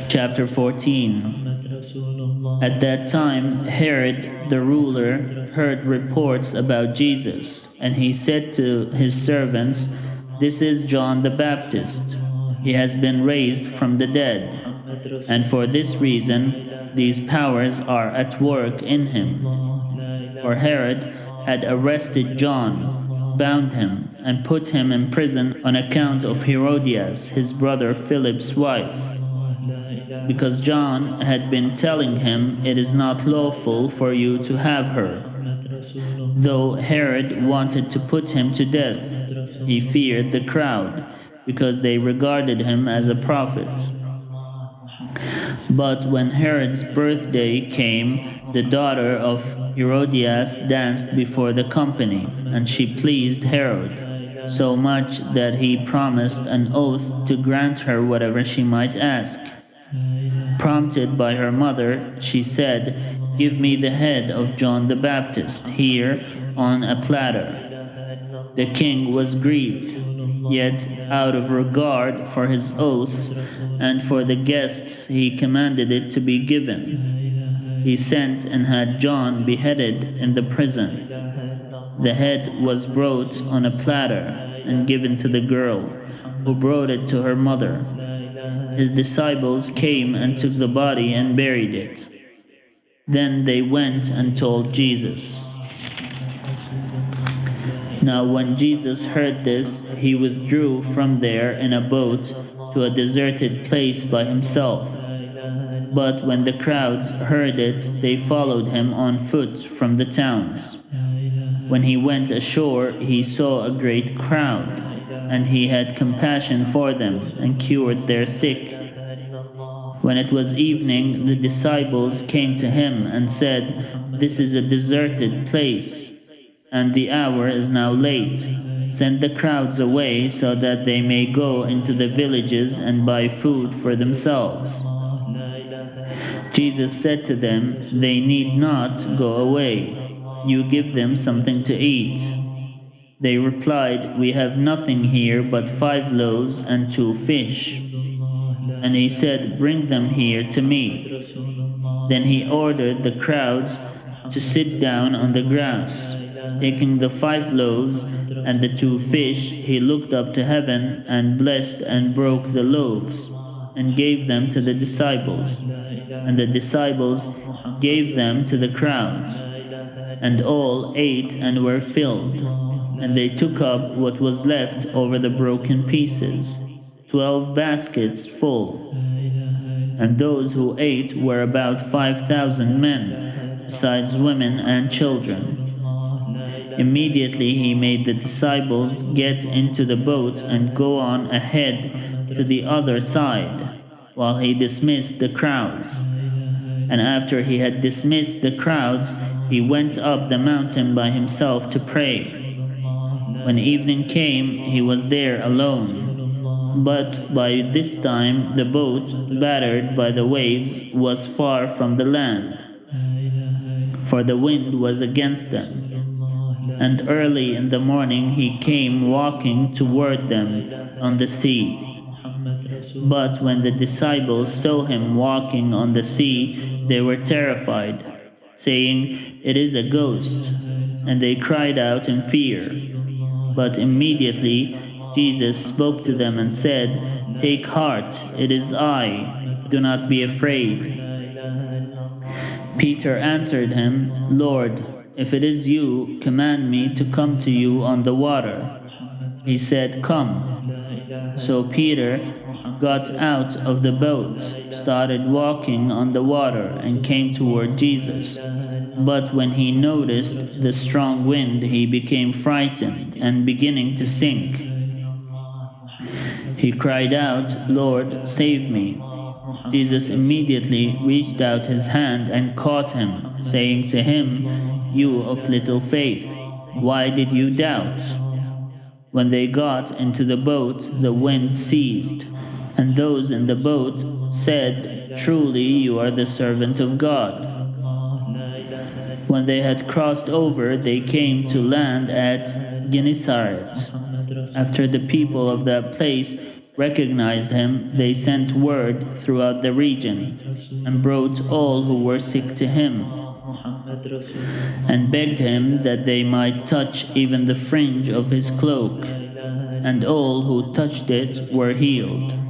Chapter 14. At that time, Herod the ruler heard reports about Jesus, and he said to his servants, "This is John the Baptist. He has been raised from the dead, and for this reason these powers are at work in him." For Herod had arrested John, bound him, and put him in prison on account of Herodias, his brother Philip's wife, because John had been telling him, "It is not lawful for you to have her." Though Herod wanted to put him to death, he feared the crowd, because they regarded him as a prophet. But when Herod's birthday came, the daughter of Herodias danced before the company, and she pleased Herod so much that he promised an oath to grant her whatever she might ask. Prompted by her mother, she said, "Give me the head of John the Baptist here on a platter." The king was grieved, yet out of regard for his oaths and for the guests he commanded it to be given. He sent and had John beheaded in the prison. The head was brought on a platter and given to the girl, who brought it to her mother. His disciples came and took the body and buried it. Then they went and told Jesus. Now when Jesus heard this, he withdrew from there in a boat to a deserted place by himself. But when the crowds heard it, they followed him on foot from the towns. When he went ashore, he saw a great crowd, and he had compassion for them and cured their sick. When it was evening, the disciples came to him and said, "This is a deserted place, and the hour is now late. Send the crowds away so that they may go into the villages and buy food for themselves." Jesus said to them, "They need not go away. You give them something to eat." They replied, "We have nothing here but 5 loaves and 2 fish." And he said, "Bring them here to me." Then he ordered the crowds to sit down on the grass. Taking the 5 loaves and the 2 fish, he looked up to heaven and blessed and broke the loaves and gave them to the disciples. And the disciples gave them to the crowds. And all ate and were filled. And they took up what was left over the broken pieces, 12 baskets full. And those who ate were about 5,000 men, besides women and children. Immediately he made the disciples get into the boat and go on ahead to the other side, while he dismissed the crowds. And after he had dismissed the crowds, he went up the mountain by himself to pray. When evening came, he was there alone. But by this time the boat, battered by the waves, was far from the land, for the wind was against them. And early in the morning he came walking toward them on the sea. But when the disciples saw him walking on the sea, they were terrified, saying, "It is a ghost," and they cried out in fear. But immediately Jesus spoke to them and said, "Take heart, it is I. Do not be afraid." Peter answered him, "Lord, if it is you, command me to come to you on the water." He said, "Come." So Peter got out of the boat, started walking on the water, and came toward Jesus. But when he noticed the strong wind, he became frightened and beginning to sink. He cried out, "Lord, save me." Jesus immediately reached out his hand and caught him, saying to him, "You of little faith, why did you doubt?" When they got into the boat, the wind ceased, and those in the boat said, "Truly you are the servant of God." When they had crossed over, they came to land at Gennesaret. After the people of that place recognized him, they sent word throughout the region and brought all who were sick to him and begged him that they might touch even the fringe of his cloak, and all who touched it were healed.